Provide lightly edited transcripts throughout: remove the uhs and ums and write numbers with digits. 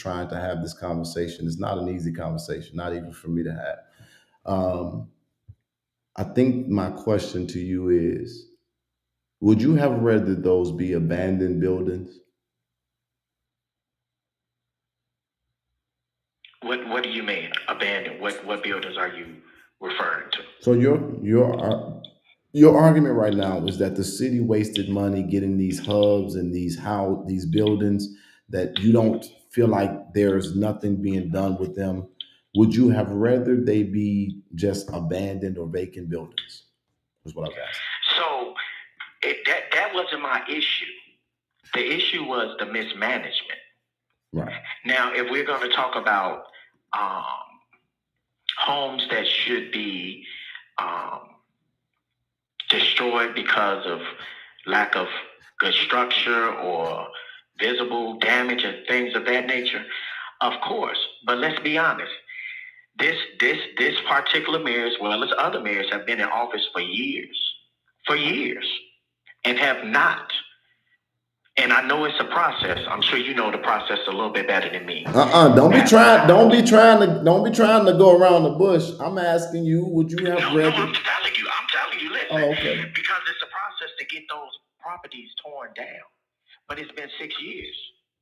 trying to have this conversation. It's not an easy conversation, not even for me to have. Um, I think my question to you is: would you have rather those be abandoned buildings? What do you mean abandoned? What buildings are you referring to? So your argument right now is that the city wasted money getting these hubs and these buildings that you don't feel like there's nothing being done with them. Would you have rather they be just abandoned or vacant buildings? Is what I was asking. So that wasn't my issue. The issue was the mismanagement. Right. Now, if we're going to talk about um, homes that should be um, destroyed because of lack of good structure or visible damage and things of that nature, of course. But let's be honest. This particular mayor, as well as other mayors, have been in office for years, and have not. And I know it's a process. I'm sure you know the process a little bit better than me. Don't be Have trying. not. Don't be trying to go around the bush. I'm asking you. Would you have No, rather? I'm telling you. I'm telling you. Listen, Oh, okay. because it's a process to get those properties torn down. But it's been 6 years.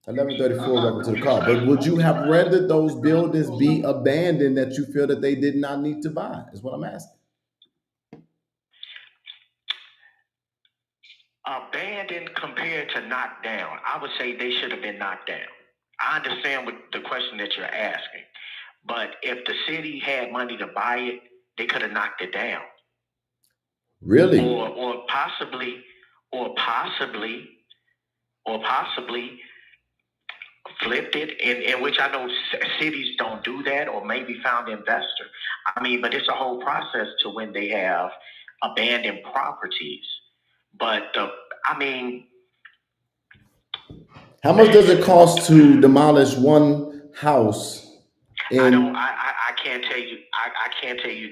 11:34. Welcome to the call. But would you have rather those buildings be abandoned that you feel that they did not need to buy? Is what I'm asking. Abandoned compared to knocked down, I would say they should have been knocked down. I understand what the question that you're asking, but if the city had money to buy it, they could have knocked it down, Really? or possibly, or possibly, or possibly flipped it. In which I know cities don't do that, or maybe found an investor. I mean, but it's a whole process to when they have abandoned properties. But I mean, How much does it cost to demolish one house I don't. in I can't tell you. I can't tell you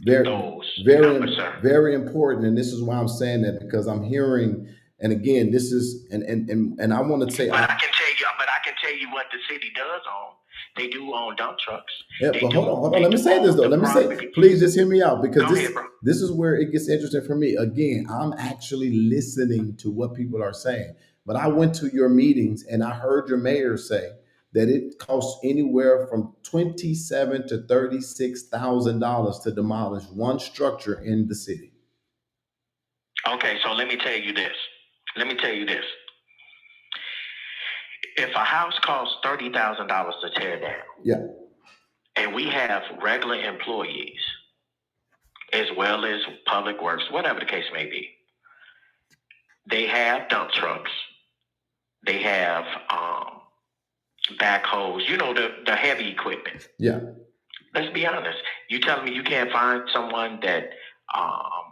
very, those numbers, very, sir. very important? And this is why I'm saying that, because I'm hearing, and again, this is, and I want to say, But I can tell you. But I can tell you what the city does own. They do own dump trucks. yeah, They but do. hold on. They Let me do say this own though. the Let me say, property. please just hear me out, because Go ahead, bro. this is where it gets interesting for me. Again, I'm actually listening to what people are saying. But I went to your meetings and I heard your mayor say that it costs anywhere from $27,000 to $36,000 to demolish one structure in the city. Okay, so let me tell you this. Let me tell you this. If a house costs $30,000 to tear down, Yeah. and we have regular employees as well as public works, whatever the case may be, they have dump trucks. They have backhoes. You know the heavy equipment. Yeah. Let's be honest. You telling me you can't find someone that um,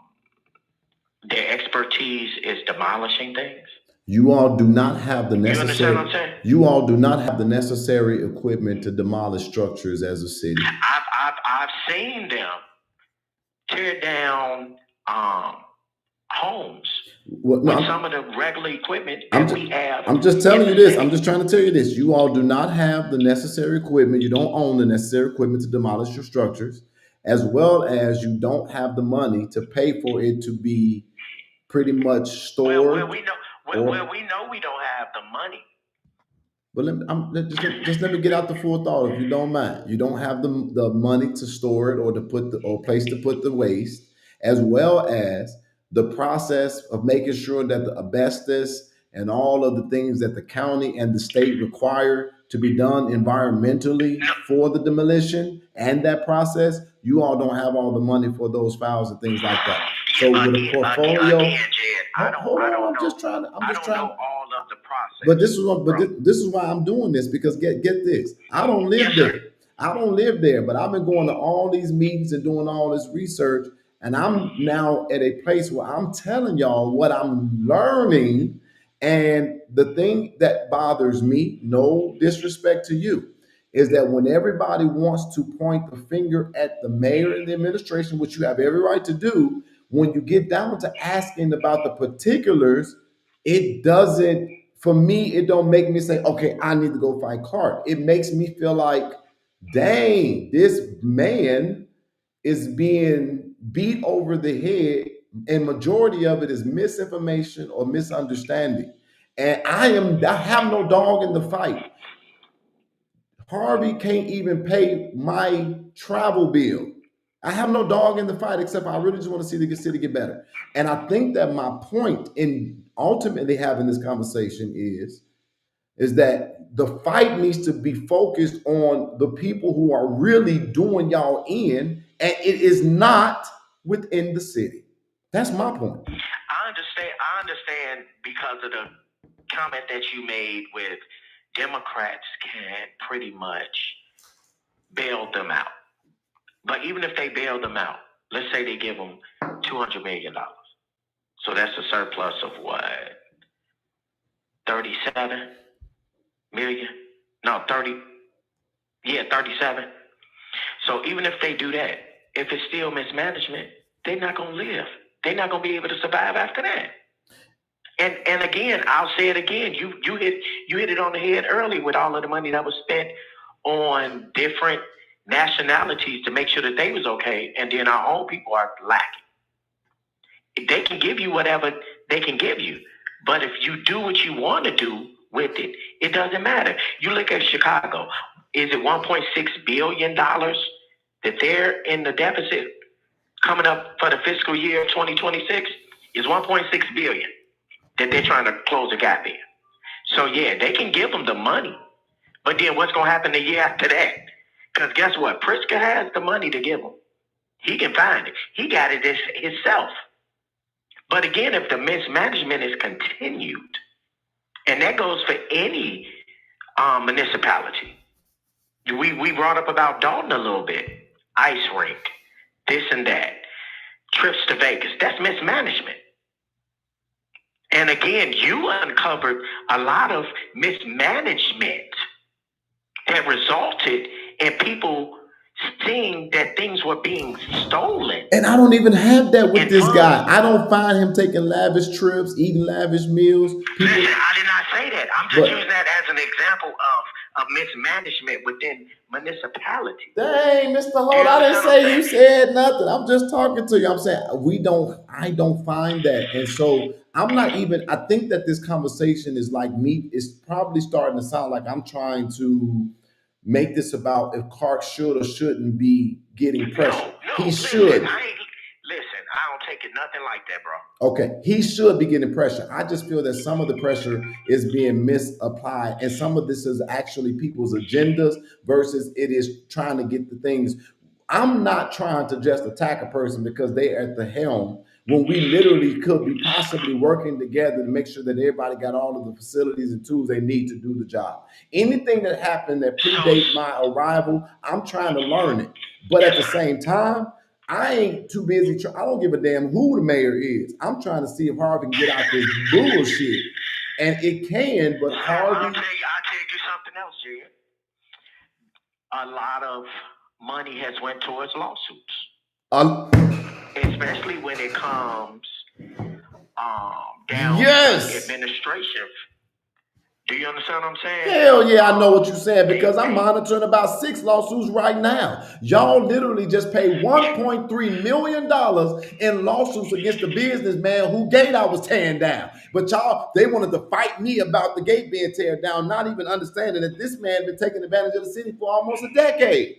their expertise is demolishing things? You all do not have the You understand what necessary I'm saying? you all do not have the necessary equipment to demolish structures as a city. I've seen them tear down um, homes Well, no, with some of the regular equipment I'm that just, we have I'm just in telling the you this. I'm city. just trying to tell you this. You all do not have the necessary equipment. You don't own the necessary equipment to demolish your structures, as well as you don't have the money to pay for it to be pretty much Well, stored we know. or. We know we don't have the money. But just let me get out the full thought, if you don't mind. You don't have the money to store it or to put the or place to put the waste, as well as the process of making sure that the asbestos and all of the things that the county and the state require to be done environmentally No, for the demolition and that process. You all don't have all the money for those files and things like that. So yeah, with a portfolio, again, Jed. hold I on. don't I'm just know. trying to. I'm I just don't know trying. all of the But process, this is what, bro. this is why I'm doing this, because get this. I don't Yes, live sir. there. I don't live there, but I've been going to all these meetings and doing all this research, and I'm now at a place where I'm telling y'all what I'm learning. And the thing that bothers me, no disrespect to you, is that when everybody wants to point the finger at the mayor and the administration, which you have every right to do, when you get down to asking about the particulars, it doesn't for me, it don't make me say, okay, I need to go fight Clark. It makes me feel like, dang, this man is being beat over the head, and majority of it is misinformation or misunderstanding. And I have no dog in the fight. Harvey can't even pay my travel bill. I have no dog in the fight except I really just want to see the city get better. And I think that my point in ultimately having this conversation is that the fight needs to be focused on the people who are really doing y'all in, and it is not within the city. That's my point. I understand because of the comment that you made with Democrats can pretty much bail them out. But even if they bail them out, let's say they give them $200 million. So that's a surplus of what? 37 million? No, 30. Yeah, 37. So even if they do that, if it's still mismanagement, they're not going to live. They're not going to be able to survive after that. And again, I'll say it again. You hit it on the head early with all of the money that was spent on different nationalities to make sure that they was okay, and then our own people are lacking. They can give you whatever they can give you, but if you do what you want to do with it, it doesn't matter. You look at Chicago. Is it $1.6 billion that they're in the deficit coming up for the fiscal year 2026? Is $1.6 billion that they're trying to close the gap in. So yeah, they can give them the money, but then what's going to happen the year after that? Because guess what? Pritzker has the money to give them. He can find it. He got it himself. But again, if the mismanagement is continued, and that goes for any municipality. We brought up about Dalton a little bit. Ice rink, this and that. Trips to Vegas. That's mismanagement. And again, you uncovered a lot of mismanagement that resulted in people seeing that things were being stolen. And I don't even have that with this guy. I don't find him taking lavish trips, eating lavish meals. Listen, I did not say that. I'm just using that as an example of mismanagement within municipality. Dang, Mr. Holt, I didn't say you said nothing. I'm just talking to you. I'm saying I don't find that. And so I'm not even, I think that this conversation is like me, it's probably starting to sound like I'm trying to make this about if Clark should or shouldn't be getting pressure. No, he should. Listen, I don't take it nothing like that, bro. Okay, he should be getting pressure. I just feel that some of the pressure is being misapplied, and some of this is actually people's agendas versus it is trying to get the things. I'm not trying to just attack a person because they're at the helm when we literally could be possibly working together to make sure that everybody got all of the facilities and tools they need to do the job. Anything that happened that predate my arrival, I'm trying to learn it. But at the same time, I ain't too busy. I don't give a damn who the mayor is. I'm trying to see if Harvey can get out this bullshit. And it can, but Harvey. I'll tell you something else, Jed. A lot of money has went towards lawsuits. Especially when it comes down to administration. Do you understand what I'm saying? Hell yeah, I know what you're saying because I'm monitoring about 6 lawsuits right now. Y'all literally just paid $1.3 million in lawsuits against the businessman who gate I was tearing down. But y'all, they wanted to fight me about the gate being teared down, not even understanding that this man been taking advantage of the city for almost a decade.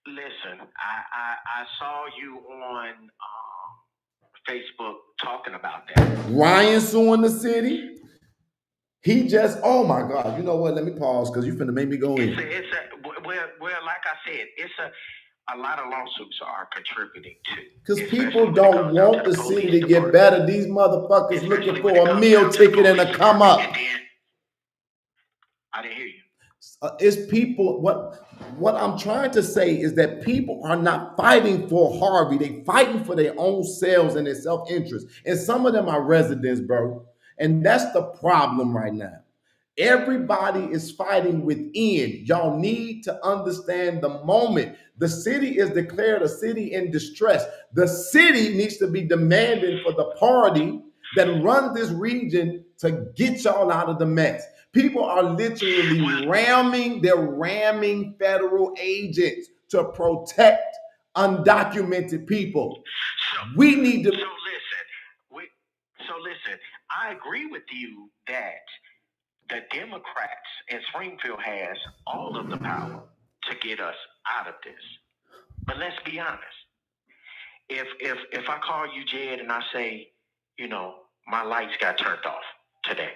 Listen, I saw you on Facebook talking about that. Ryan suing the city. He just, oh my God, you know what? Let me pause because you finna make me go in. Well, like I said, it's a lot of lawsuits are contributing to. Because people don't want the city to get better. These motherfuckers looking for a meal ticket and a come up. I didn't hear you. It's people, what I'm trying to say is that people are not fighting for Harvey. They fighting for their own selves and their self-interest. And some of them are residents, bro. And that's the problem right now. Everybody is fighting within. Y'all need to understand the moment. The city is declared a city in distress. The city needs to be demanding for the party that runs this region to get y'all out of the mess. People are literally they're ramming federal agents to protect undocumented people. We need to. So listen, I agree with you that the Democrats in Springfield has all of the power to get us out of this. But let's be honest. If I call you Jed and I say, my lights got turned off today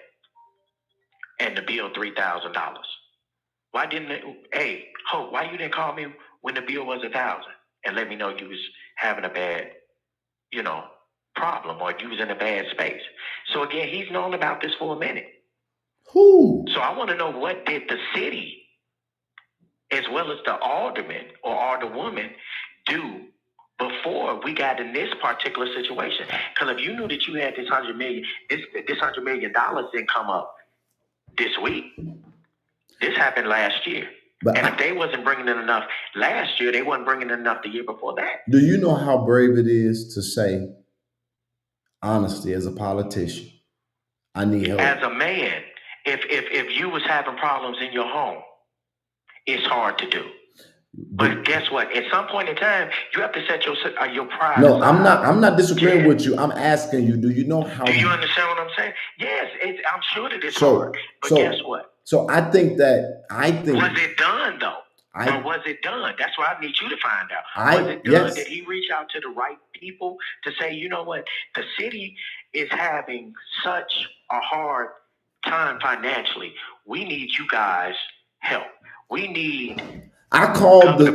and the bill $3,000, why didn't it, hey Hope, why you didn't call me when the bill was 1,000 and let me know you was having a bad, you know, problem or you was in a bad space? So again, he's known about this for a minute. Who? So I want to know, what did the city, as well as the alderman or alderwoman, do before we got in this particular situation? Because if you knew that you had this $100 million didn't come up this week. This happened last year. But if they wasn't bringing in enough last year, they wasn't bringing in enough the year before that. Do you know how brave it is to say, honestly, as a politician, I need help? As a man, if you was having problems in your home, it's hard to do. But guess what? At some point in time, you have to set your pride aside. I'm not disagreeing with you. I'm asking you, do you know how? Do you understand what I'm saying? Yes, I'm sure that it's hard. But guess what? So I think. Was it done though? Or was it done? That's what I need you to find out. Was it done? Yes. Did he reach out to the right people to say, you know what, the city is having such a hard time financially. We need you guys' help. We need. I called the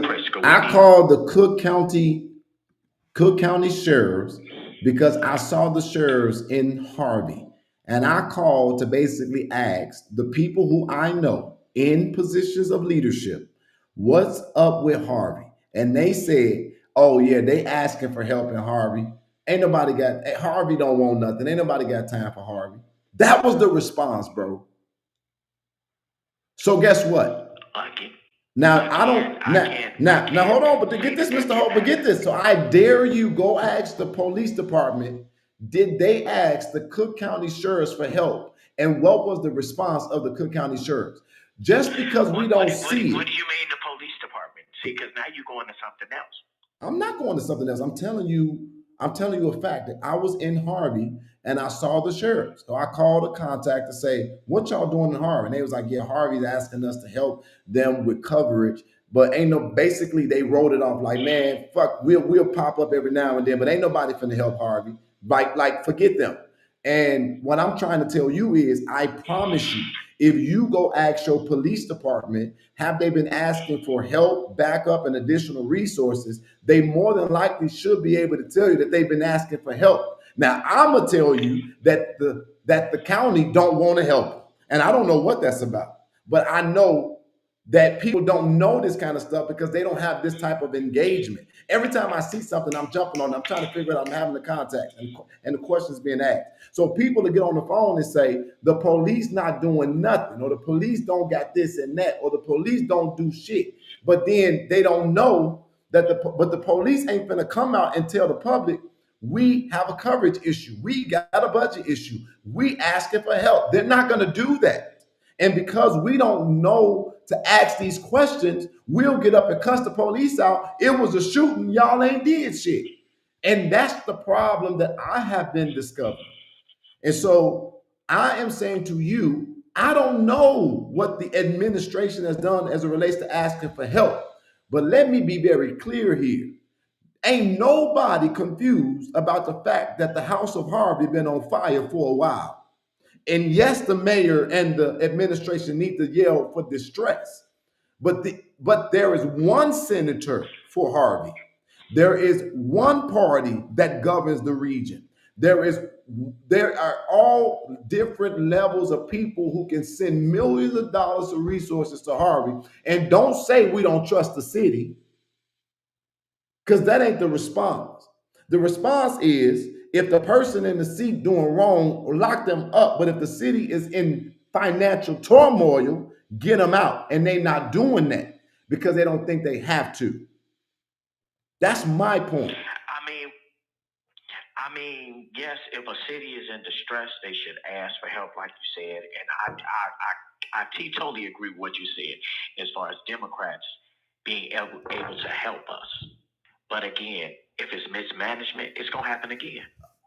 Cook County sheriffs because I saw the sheriffs in Harvey, and I called to basically ask the people who I know in positions of leadership, what's up with Harvey? And they said, oh yeah, they asking for help in Harvey. Harvey don't want nothing. Ain't nobody got time for Harvey. That was the response, bro. So guess what? Now hold on, but to get this, Mr. Hope, but get this. So I dare you go ask the police department, did they ask the Cook County sheriffs for help? And what was the response of the Cook County sheriffs? Just because we don't see it. What do you mean the police department? See, because now you're going to something else. I'm not going to something else. I'm telling you a fact that I was in Harvey and I saw the sheriffs. So I called a contact to say, what y'all doing in Harvey? And they was like, yeah, Harvey's asking us to help them with coverage. But basically they wrote it off like, man, fuck, we'll pop up every now and then, but ain't nobody finna help Harvey. Like forget them. And what I'm trying to tell you is, I promise you, if you go ask your police department, have they been asking for help, backup, and additional resources, they more than likely should be able to tell you that they've been asking for help. Now, I'm gonna tell you that the county don't want to help, and I don't know what that's about, but I know that people don't know this kind of stuff because they don't have this type of engagement. Every time I see something, I'm jumping on it. I'm trying to figure it out. I'm having the contact and the questions being asked. So people to get on the phone and say, the police not doing nothing, or the police don't got this and that, or the police don't do shit. But then they don't know that the police ain't gonna come out and tell the public, we have a coverage issue. We got a budget issue. We asking for help. They're not gonna do that. And because we don't know to ask these questions, we'll get up and cuss the police out. It was a shooting. Y'all ain't did shit. And that's the problem that I have been discovering. And so I am saying to you, I don't know what the administration has done as it relates to asking for help. But let me be very clear here. Ain't nobody confused about the fact that the house of Harvey been on fire for a while. And yes, the mayor and the administration need to yell for distress. But there is one senator for Harvey. There is one party that governs the region. There are all different levels of people who can send millions of dollars of resources to Harvey. And don't say we don't trust the city, because that ain't the response. The response is, if the person in the seat doing wrong, lock them up. But if the city is in financial turmoil, get them out. And they not doing that because they don't think they have to. That's my point. I I mean, yes, if a city is in distress, they should ask for help, like you said. And I totally agree with what you said as far as Democrats being able to help us. But again, if it's mismanagement, it's gonna happen again.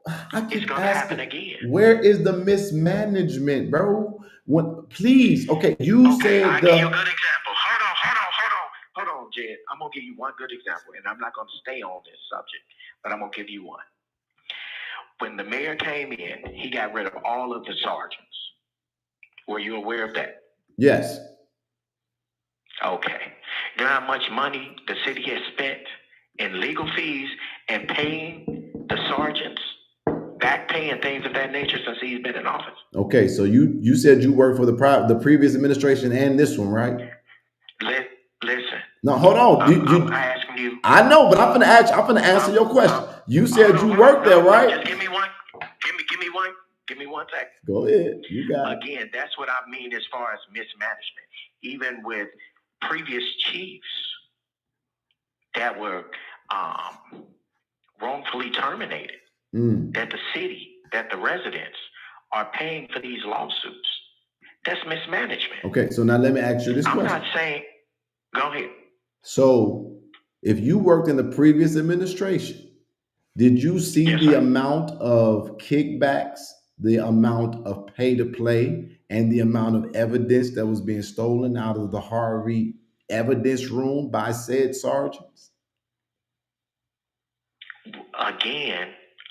I It's keep gonna happen asking, again. where is the mismanagement, bro? When, please, okay, you Okay, said I'll give you a the good example. Hold on, Jed. I'm gonna give you one good example, and I'm not gonna stay on this subject, but I'm gonna give you one. When the mayor came in, he got rid of all of the sergeants. Were you aware of that? yes. Okay. You know how much money the city has spent in legal fees and paying the sergeants, back pay and things of that nature since he's been in office? Okay, so you said you worked for the previous administration and this one, right? Listen, No, hold on. I'm asking you. I know, but I'm gonna answer your question. You said you worked there, right? Just give me one. Give me one second. Go ahead. You got it. Again, that's what I mean as far as mismanagement. Even with previous chiefs that were wrongfully terminated, that the city, that the residents are paying for these lawsuits. That's mismanagement. Okay, so now let me ask you this question. I'm not saying, go ahead. So if you worked in the previous administration, did you see Yes, the sir. amount of kickbacks, the amount of pay to play, and the amount of evidence that was being stolen out of the Harvey evidence room by said sergeants?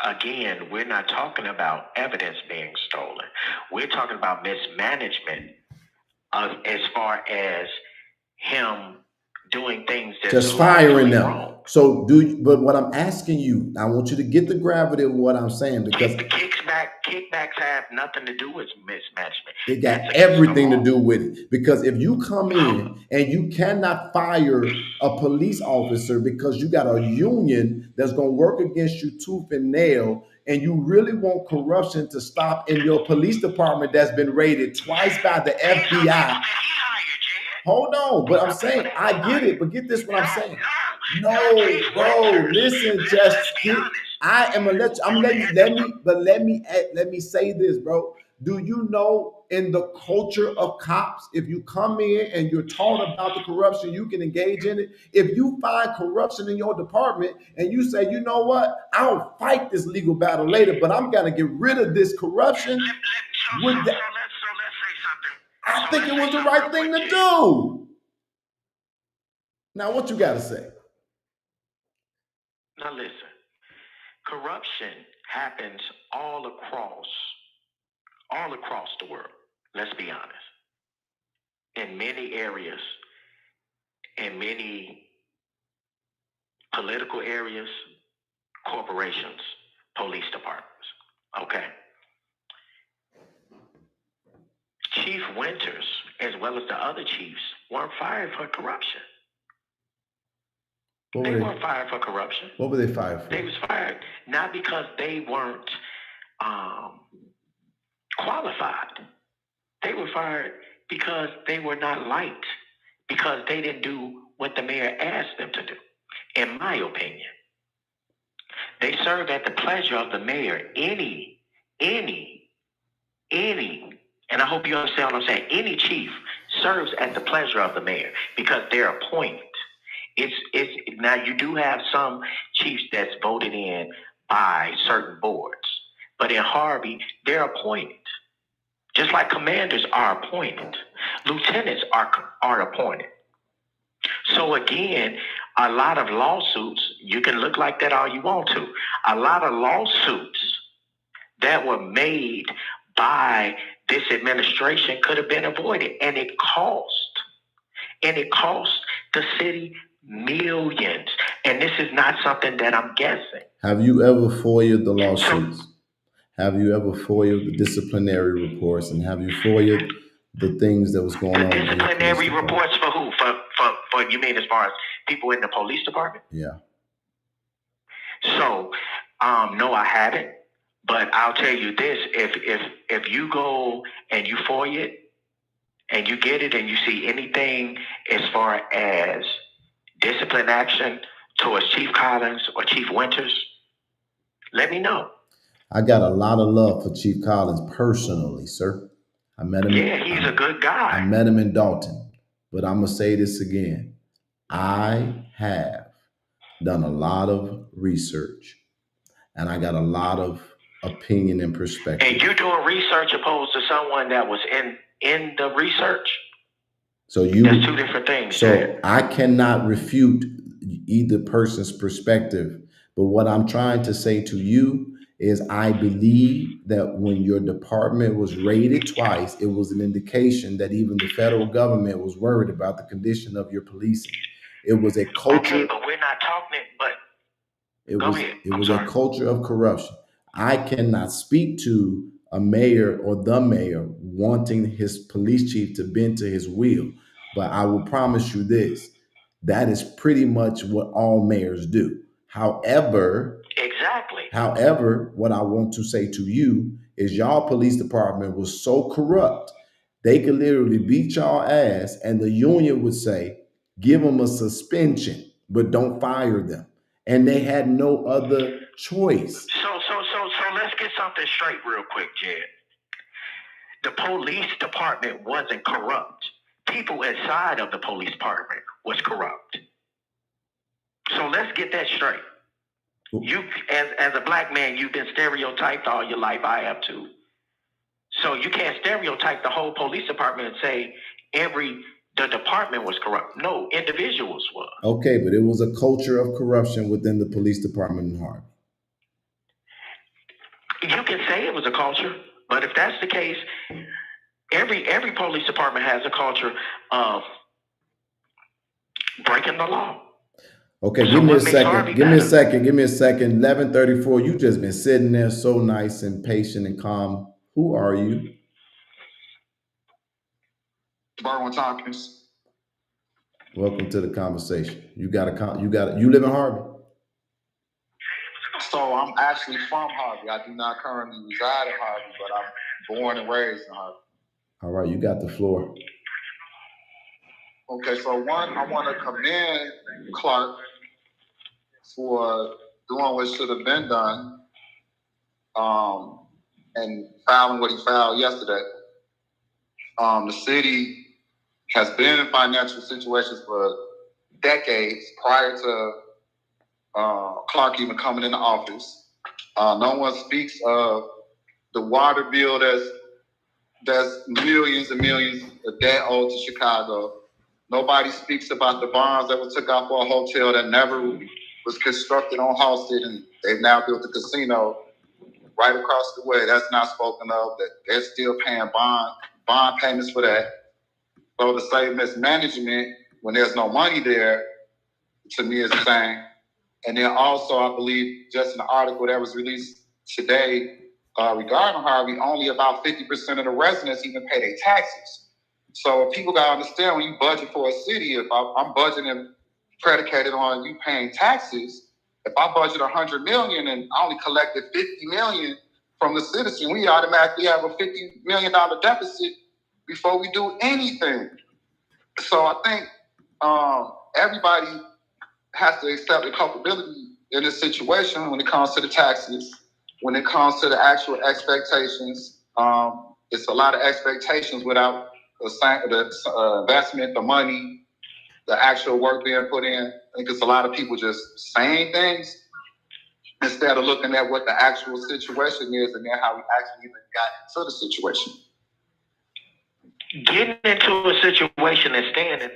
Again, we're not talking about evidence being stolen. We're talking about mismanagement as far as him doing things that's Just firing them. wrong. So but what I'm asking you, I want you to get the gravity of what I'm saying, because the kickbacks have nothing to do with mismanagement. it got everything to do with it. Because if you come in and you cannot fire a police officer because you got a union that's going to work against you tooth and nail, and you really want corruption to stop in your police department that's been raided twice by the FBI. Hold on, but I'm saying I get it, but get this what I'm saying. No, bro, listen, just get. Let me say this, bro. Do you know in the culture of cops, if you come in and you're taught about the corruption, you can engage in it. If you find corruption in your department and you say, you know what, I'll fight this legal battle later, but I'm gonna get rid of this corruption. So let's say something. I think it was the right thing to do. Now, what you got to say? Now, listen. Corruption happens all across the world. Let's be honest. In many areas, in many political areas, corporations, police departments. Okay. Chief Winters, as well as the other chiefs, weren't fired for corruption. They weren't fired for corruption. What were they fired for? They was fired not because they weren't qualified. They were fired because they were not liked, because they didn't do what the mayor asked them to do, in my opinion. They served at the pleasure of the mayor. Any, and I hope you understand what I'm saying. Any chief serves at the pleasure of the mayor because they're appointed. It's now you do have some chiefs that's voted in by certain boards, but in Harvey, they're appointed. Just like commanders are appointed, lieutenants are appointed. So again, a lot of lawsuits, you can look like that all you want to. A lot of lawsuits that were made by this administration could have been avoided, and it cost the city millions. And this is not something that I'm guessing. Have you ever FOIA'd the lawsuits? Have you ever FOIA'd the disciplinary reports? And have you FOIA'd the things that was going on? The disciplinary reports for who? For you mean as far as people in the police department? Yeah. So, no, I haven't. But I'll tell you this: if you go and you FOIA it and you get it and you see anything as far as discipline action towards Chief Collins or Chief Winters, let me know. I got a lot of love for Chief Collins personally, sir. I met him. Yeah, he's a good guy. I met him in Dalton. But I'm gonna say this again. I have done a lot of research and I got a lot of opinion and perspective. And you're doing research opposed to someone that was in the research. So that's two different things. So I cannot refute either person's perspective, but what I'm trying to say to you is I believe that when your department was raided twice, it was an indication that even the federal government was worried about the condition of your policing. It was a culture. Okay, but we're not talking. But it was a culture of corruption. I cannot speak to a mayor or the mayor wanting his police chief to bend to his will, but I will promise you this: that is pretty much what all mayors do. However, what I want to say to you is y'all police department was so corrupt, they could literally beat y'all ass and the union would say, give them a suspension, but don't fire them. And they had no other choice. So let's get something straight real quick, Jed. The police department wasn't corrupt. People inside of the police department was corrupt. So let's get that straight. You, as a black man, you've been stereotyped all your life. I have too. So you can't stereotype the whole police department and say the department was corrupt. No, individuals were. Okay, but it was a culture of corruption within the police department in Harvey. You can say it was a culture, but if that's the case, every police department has a culture of breaking the law. Okay, give me a second. Give me a second. 11:34. You just been sitting there so nice and patient and calm. Who are you? Barwin Tompkins. Welcome to the conversation. You live in Harvey? So I'm actually from Harvey. I do not currently reside in Harvey, but I'm born and raised in Harvey. All right, you got the floor. Okay, so one, I want to commend Clark for doing what should have been done, and filing what he filed yesterday. The city has been in financial situations for decades prior to Clark even coming into office. No one speaks of the water bill that's millions and millions of debt owed to Chicago. Nobody speaks about the bonds that were took out for a hotel that never was constructed on Halsted, and they've now built a casino right across the way. That's not spoken of. That they're still paying bond payments for that. So to say mismanagement when there's no money there, to me is insane. And then also, I believe, just in the article that was released today regarding Harvey, only about 50% of the residents even pay their taxes. So people got to understand, when you budget for a city, if I'm budgeting predicated on you paying taxes, if I budget $100 million and I only collected $50 million from the citizen, we automatically have a $50 million deficit before we do anything. So I think everybody has to accept the culpability in this situation when it comes to the taxes, when it comes to the actual expectations. It's a lot of expectations without the investment, the money, the actual work being put in. I think it's a lot of people just saying things instead of looking at what the actual situation is and then how we actually even got into the situation. Getting into a situation and staying in.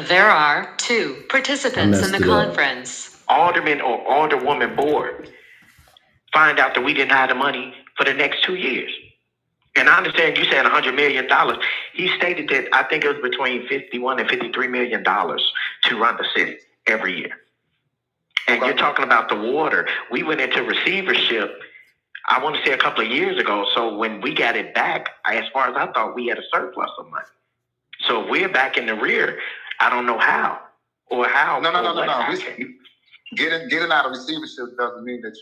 There are 2 participants in the conference. Alderman or alderwoman board find out that we didn't have the money for the next 2 years. And I understand you saying $100 million. He stated that I think it was between $51 and $53 million to run the city every year. And you're talking about the water. We went into receivership, I want to say a couple of years ago. So when we got it back, as far as I thought, we had a surplus of money. So if we're back in the rear, I don't know how or how. No. Getting out of receivership doesn't mean that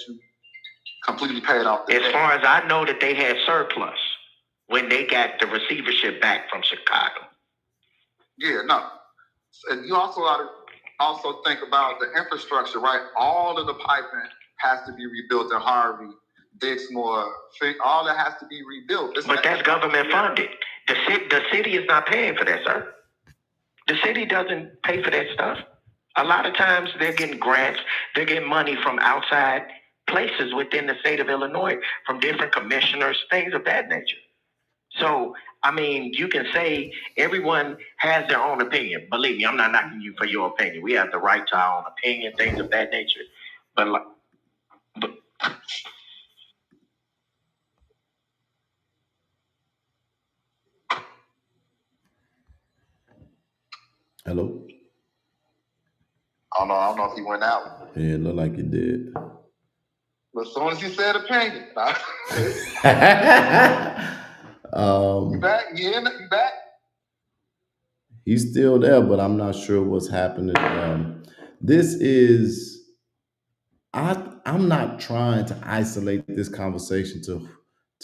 you completely paid off the debt. As far as I know, that they had surplus when they got the receivership back from Chicago. Yeah, no. And you also ought to also think about the infrastructure, right? All of the piping has to be rebuilt in Harvey, Dixmoor, all that has to be rebuilt. But that's government funded. The city is not paying for that, sir. The city doesn't pay for that stuff. A lot of times they're getting grants, they're getting money from outside places within the state of Illinois, from different commissioners, things of that nature. So, I mean, you can say everyone has their own opinion. Believe me, I'm not knocking you for your opinion. We have the right to our own opinion, things of that nature. But Hello? I don't know if he went out. Yeah, it looked like it did. But as soon as he said opinion, you back? You back? He's still there, but I'm not sure what's happening. I'm not trying to isolate this conversation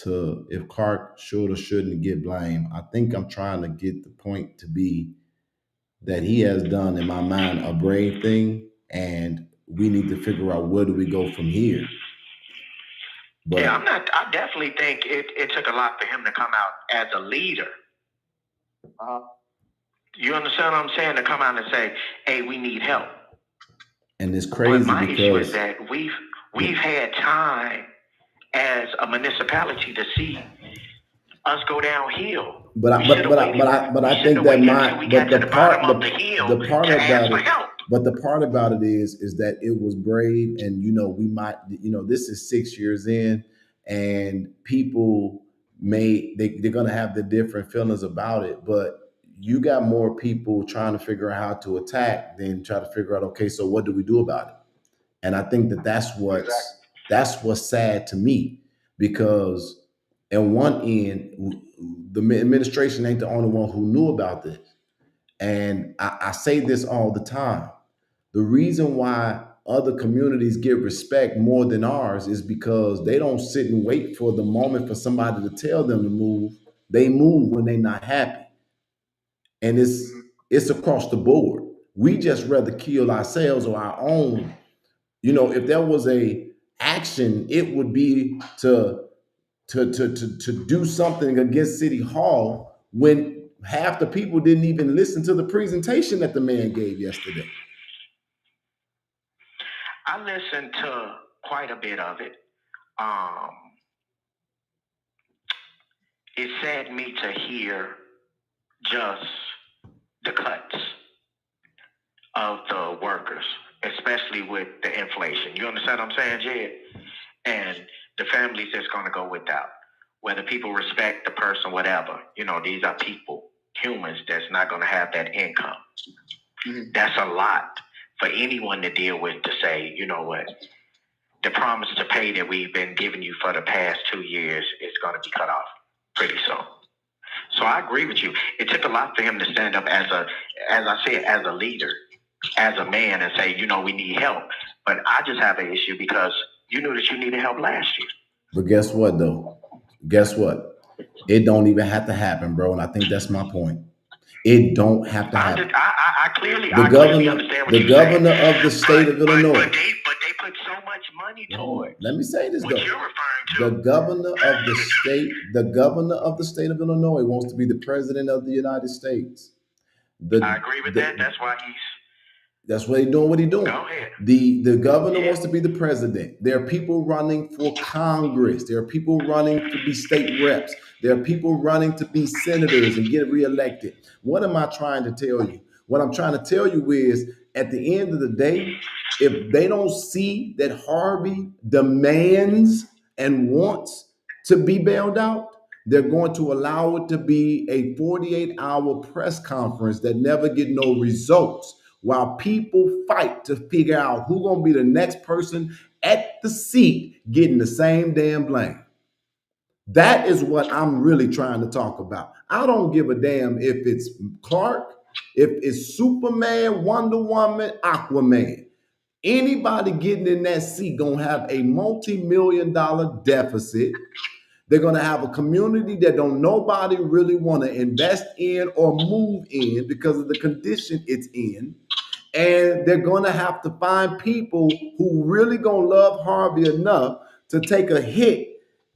to if Clark should or shouldn't get blamed. I think I'm trying to get the point to be that he has done, in my mind, a brave thing, and we need to figure out where do we go from here. But yeah, I definitely think it took a lot for him to come out as a leader. You understand what I'm saying? To come out and say, "Hey, we need help." And it's crazy, but my because issue is that we've had time as a municipality to see us go downhill. But I think the part about it is that it was brave, and this is 6 years in, and people they're gonna have the different feelings about it, but you got more people trying to figure out how to attack than try to figure out, okay, so what do we do about it? And I think that's what's sad to me, because on one end, the administration ain't the only one who knew about this. And I say this all the time. The reason why other communities get respect more than ours is because they don't sit and wait for the moment for somebody to tell them to move. They move when they're not happy. And it's across the board. We just rather kill ourselves or our own. If there was a action, it would be to do something against City Hall when half the people didn't even listen to the presentation that the man gave yesterday. I listened to quite a bit of it. It saddened me to hear just the cuts of the workers, especially with the inflation. You understand what I'm saying, Jed? And the families that's going to go without, whether people respect the person, whatever. These are people, humans, that's not going to have that income. Mm-hmm. That's a lot for anyone to deal with, to say, you know what, the promise to pay that we've been giving you for the past 2 years is going to be cut off pretty soon. So I agree with you. It took a lot for him to stand up as a leader, as a man, and say, we need help. But I just have an issue because you knew that you needed help last year. But guess what, though? Guess what? It don't even have to happen, bro. And I think that's my point. It don't have to happen. I clearly understand what you're saying. The governor of the state of Illinois. But they put so much money toward. Let me say this, what though. You're referring to. The governor of the state of Illinois wants to be the president of the United States. I agree with that. That's why That's what he's doing. What he's doing. Go ahead. The governor wants to be the president. There are people running for Congress. There are people running to be state reps. There are people running to be senators and get reelected. What am I trying to tell you? What I'm trying to tell you is, at the end of the day, if they don't see that Harvey demands and wants to be bailed out, they're going to allow it to be a 48-hour press conference that never get no results while people fight to figure out who's going to be the next person at the seat getting the same damn blame. That is what I'm really trying to talk about. I don't give a damn if it's Clark, if it's Superman, Wonder Woman, Aquaman. Anybody getting in that seat gonna have a multi-million-dollar deficit. They're gonna have a community that don't nobody really want to invest in or move in because of the condition it's in. And they're gonna have to find people who really gonna love Harvey enough to take a hit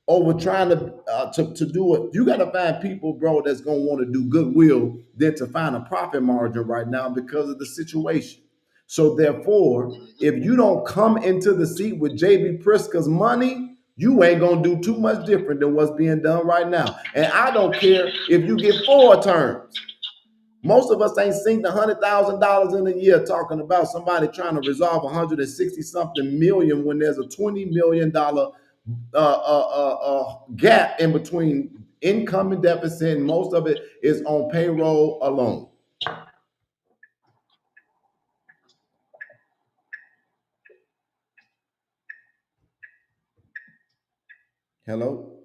over trying to do it. You gotta find people, bro, that's gonna want to do goodwill than to find a profit margin right now because of the situation. So therefore, if you don't come into the seat with JB Pritzker's money, you ain't gonna do too much different than what's being done right now. And I don't care if you get 4 terms. Most of us ain't seen $100,000 in a year talking about somebody trying to resolve 160 something million when there's a $20 million gap in between income and deficit, and most of it is on payroll alone. Hello?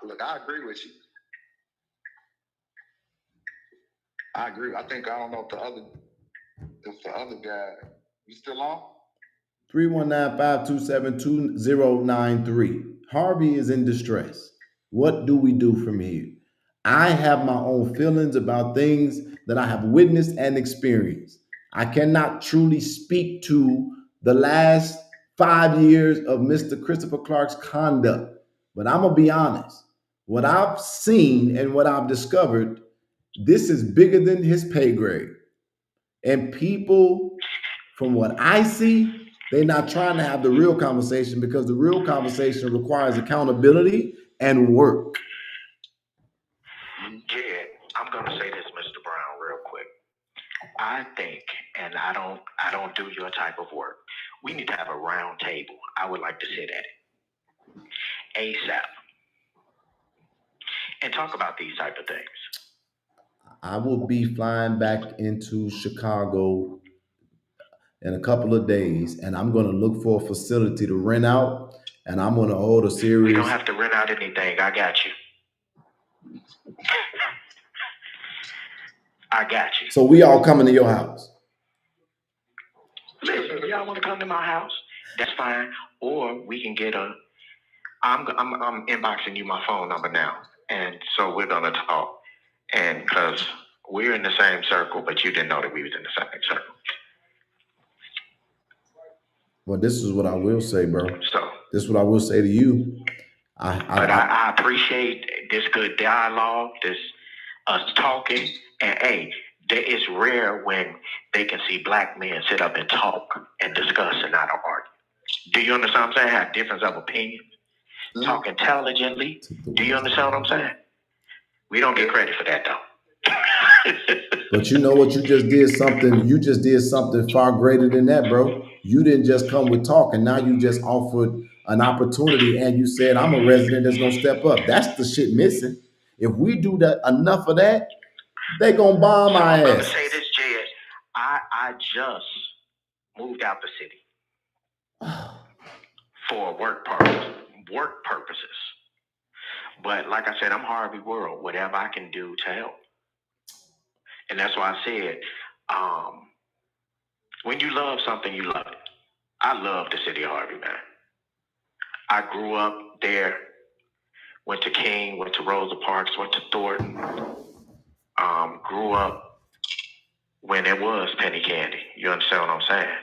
Look, I agree with you. I agree. I think, I don't know if the other guy, you still on? 319-527-2093. Harvey is in distress. What do we do from here? I have my own feelings about things that I have witnessed and experienced. I cannot truly speak to the last 5 years of Mr. Christopher Clark's conduct, but I'm gonna be honest. What I've seen and what I've discovered, this is bigger than his pay grade. And people, from what I see, they're not trying to have the real conversation because the real conversation requires accountability and work. Yeah, I'm gonna say this, Mr. Brown, real quick. I think, and I don't do your type of work. We need to have a round table. I would like to sit at it ASAP and talk about these type of things. I will be flying back into Chicago in a couple of days, and I'm going to look for a facility to rent out, and I'm going to hold a series. We don't have to rent out anything. I got you. I got you. So we all coming to your house. Listen, if y'all want to come to my house, that's fine. Or we can get I'm inboxing you my phone number now, and so we're gonna talk. And because we're in the same circle, but you didn't know that we was in the same circle. Well, this is what I will say, bro. So this is what I will say to you. I appreciate this good dialogue, this us talking, and hey, it's rare when they can see black men sit up and talk and discuss and not argue. Do you understand what I'm saying? Have difference of opinion, talk intelligently. Do you understand what I'm saying? We don't get credit for that though. But you know what? You just did something far greater than that, bro. You didn't just come with talk, and now you just offered an opportunity, and you said, I'm a resident that's gonna step up. That's the shit missing. If we do that enough of that, they gonna bomb my ass. I'm gonna say this, Jed. I just moved out the city for work purposes. But like I said, I'm Harvey World. Whatever I can do to help. And that's why I said, when you love something, you love it. I love the city of Harvey, man. I grew up there, went to King, went to Rosa Parks, went to Thornton. Grew up when it was penny candy. You understand what I'm saying?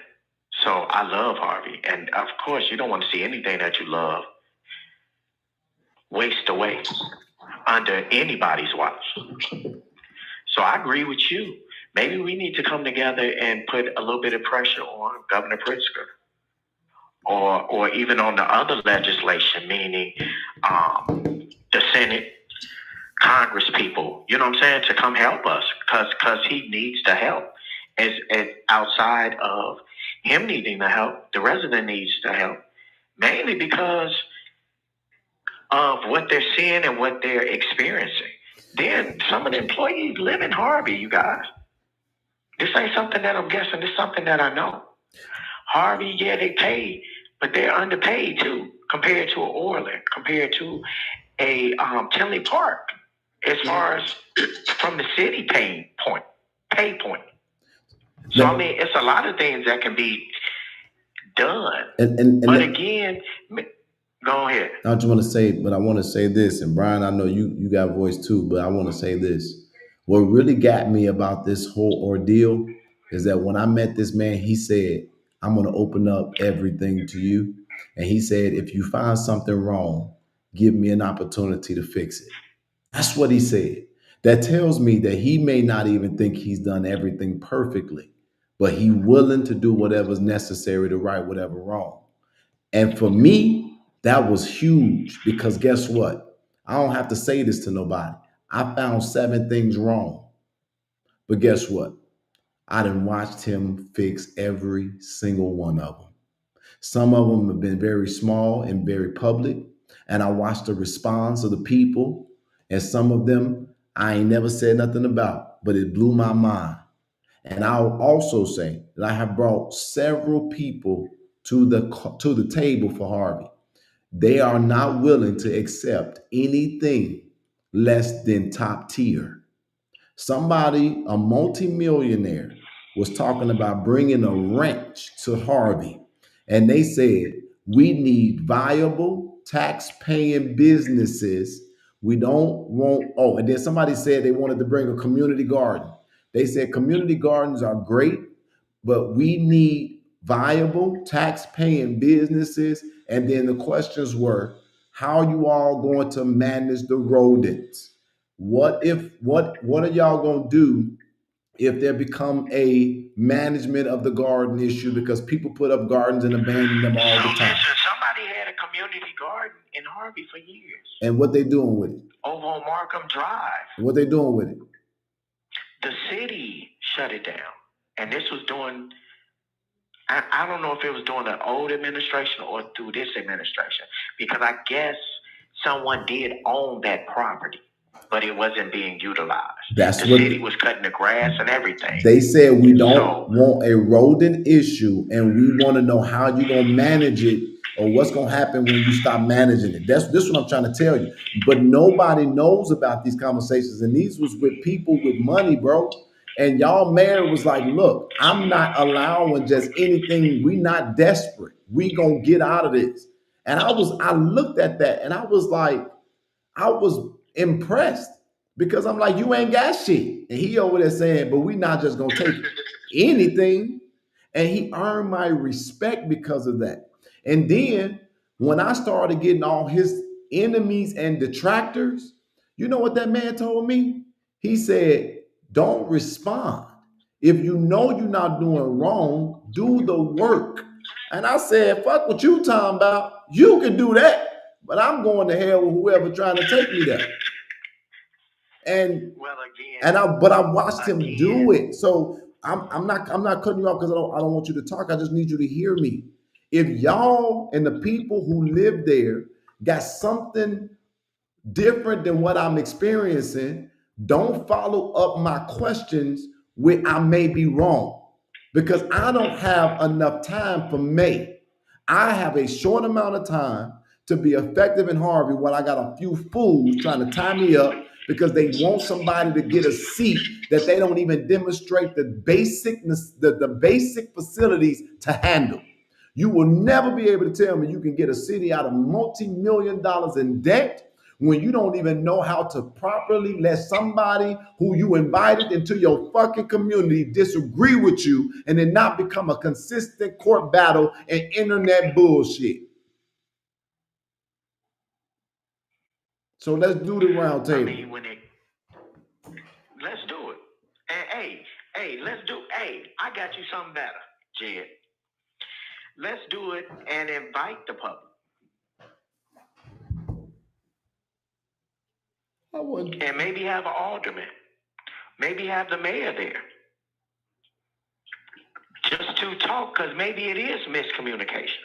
So I love Harvey. And of course, you don't want to see anything that you love waste away under anybody's watch. So I agree with you. Maybe we need to come together and put a little bit of pressure on Governor Pritzker, or even on the other legislation, meaning the Senate, Congress people, you know what I'm saying, to come help us, because he needs the help. As outside of him needing the help, the resident needs the help, mainly because of what they're seeing and what they're experiencing. Then some of the employees live in Harvey, you guys. This ain't something that I'm guessing. This is something that I know. Harvey, yeah, they pay, but they're underpaid too, compared to an Orland, compared to a Tinley Park, as far as from the city pay point. So I mean, it's a lot of things that can be done. But again, go ahead. I just want to say, but I want to say this, and Brian, I know you got voice too, but I want to say this. What really got me about this whole ordeal is that when I met this man, he said, I'm going to open up everything to you. And he said, if you find something wrong, give me an opportunity to fix it. That's what he said. That tells me that he may not even think he's done everything perfectly, but he's willing to do whatever's necessary to right whatever wrong. And for me, that was huge because guess what? I don't have to say this to nobody. I found 7 things wrong. But guess what? I done watched him fix every single one of them. Some of them have been very small and very public. And I watched the response of the people. And some of them I ain't never said nothing about, but it blew my mind. And I'll also say that I have brought several people to the table for Harvey. They are not willing to accept anything less than top tier. Somebody, a multimillionaire, was talking about bringing a ranch to Harvey. And they said, we need viable, tax-paying businesses. We don't want, oh, and then somebody said they wanted to bring a community garden. They said community gardens are great, but we need viable, tax-paying businesses. And then the questions were, how are you all going to manage the rodents? What are y'all gonna do if there become a management of the garden issue because people put up gardens and abandon them all the time? Listen, somebody had a community garden in Harvey for years. And what they doing with it? Over on Markham Drive. What they doing with it? The city shut it down. And this was during, I don't know if it was during the old administration or through this administration, because I guess someone did own that property, but it wasn't being utilized. The city was cutting the grass and everything. They said we don't want a rodent issue, and we want to know how you're gonna manage it or what's gonna happen when you stop managing it. This what I'm trying to tell you. But nobody knows about these conversations, and these was with people with money, bro. And y'all mayor was like, look, I'm not allowing just anything. We not desperate. We gonna get out of this. And I looked at that and I was like, I was impressed because I'm like, you ain't got shit. And he over there saying, but we not just gonna take anything. And he earned my respect because of that. And then when I started getting all his enemies and detractors, you know what that man told me? He said, don't respond. If you know you're not doing wrong, do the work. And I said, fuck what you talking about. You can do that, but I'm going to hell with whoever trying to take me there. And but I watched him do it. So I'm not cutting you off because I don't want you to talk. I just need you to hear me. If y'all and the people who live there got something different than what I'm experiencing, don't follow up my questions where I may be wrong, because I don't have enough time for May. I have a short amount of time to be effective in Harvey while I got a few fools trying to tie me up because they want somebody to get a seat that they don't even demonstrate the basic facilities to handle. You will never be able to tell me you can get a city out of multi-million dollars in debt when you don't even know how to properly let somebody who you invited into your fucking community disagree with you and then not become a consistent court battle and internet bullshit. So let's do the round table. I mean, let's do it. And I got you something better, Jed. Let's do it and invite the public. And maybe have an alderman. Maybe have the mayor there. Just to talk, because maybe it is miscommunication.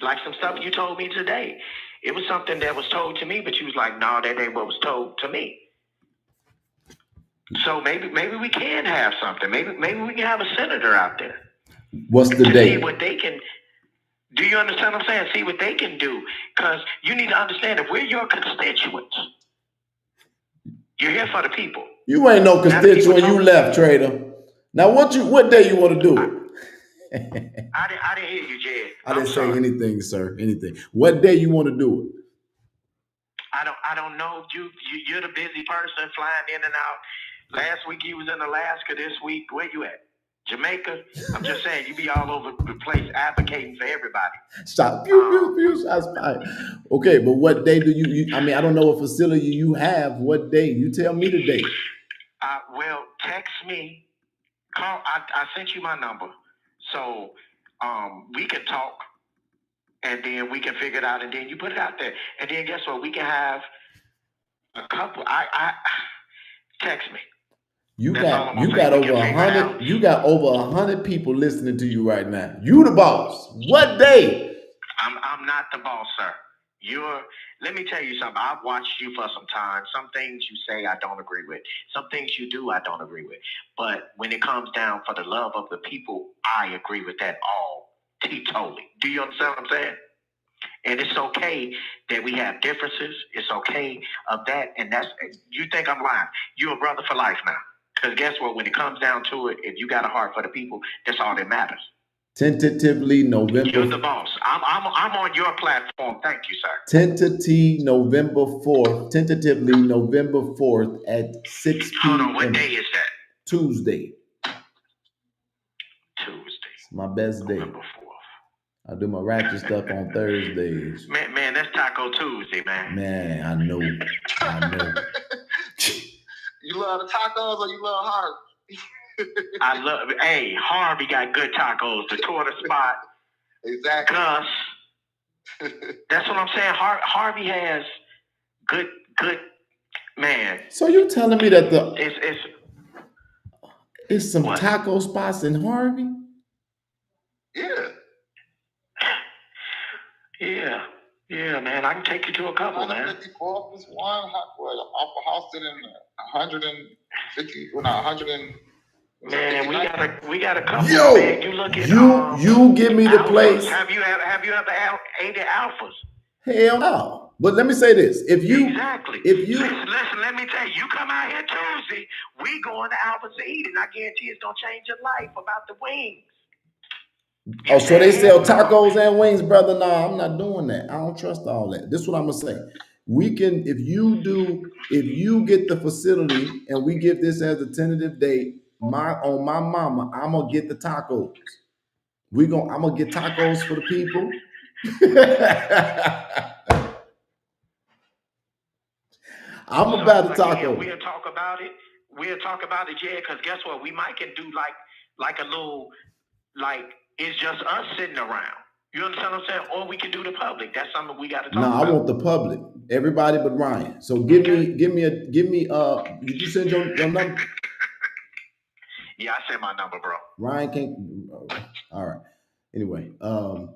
Like some stuff you told me today. It was something that was told to me, but you was like, no, that ain't what was told to me. So maybe we can have something. Maybe we can have a senator out there. What's the date? See what they can. Do you understand what I'm saying? See what they can do. Because you need to understand, if we're your constituents, you're here for the people. You ain't no constituent. You left, Trader. Now, what day you want to do it? I didn't hear you, Jed. I didn't say anything, sir. Anything. What day you want to do it? I don't know. You're the busy person flying in and out. Last week you was in Alaska. This week, where you at? Jamaica? I'm just saying, you be all over the place advocating for everybody. Stop. Pew, shots fired. Okay, but what day do you? I mean, I don't know what facility you have. What day? You tell me the date. Well, text me. Call. I sent you my number, so we can talk, and then we can figure it out, and then you put it out there, and then guess what? We can have a couple. I text me. You got over 100. You got over 100 people listening to you right now. You the boss. What day? I'm not the boss, sir. Let me tell you something. I've watched you for some time. Some things you say I don't agree with. Some things you do I don't agree with. But when it comes down for the love of the people, I agree with that all teetotally. Do you understand what I'm saying? And it's okay that we have differences. It's okay of that. And you think I'm lying. You're a brother for life now. Because guess what? When it comes down to it, if you got a heart for the people, that's all that matters. Tentatively November. You're the boss. I'm on your platform. Thank you, sir. Tentatively November 4th at 6 p.m. Hold on. What day is that? Tuesday. It's my best day. November 4th. I do my ratchet stuff on Thursdays. Man, that's Taco Tuesday, man. Man, I know. You love the tacos or you love Harvey? Hey, Harvey got good tacos. The Torta Spot. Exactly. Gus. That's what I'm saying. Harvey has good, man. So you telling me that it's some taco spots in Harvey? Yeah, man. I can take you to a couple, man. 154 plus one. Off a house in 150. Well, not 100 and. Man, we got a couple. Yo, man. You look at you give me the Alphas. place. Have you ever ate at Alphas? Hell no. But let me say this: if you listen, let me tell you, you come out here Tuesday, we going to Alphas to eat, and I guarantee it's gonna change your life about the wings. So they sell tacos and wings, brother? No, I'm not doing that. I don't trust all that. This is what I'm gonna say. We can, if you get the facility and we give this as a tentative date, on my mama, I'm gonna get the tacos. I'm gonna get tacos for the people. I'm about to taco. We'll talk about it. Yeah. Because guess what? We might can do like a little, like it's just us sitting around. You understand what I'm saying? Or we can do the public. That's something we got to talk about. No, I want the public. Everybody but Ryan. So give me. Did you send your number? Yeah, I sent my number, bro. Ryan can't. All right. Anyway, all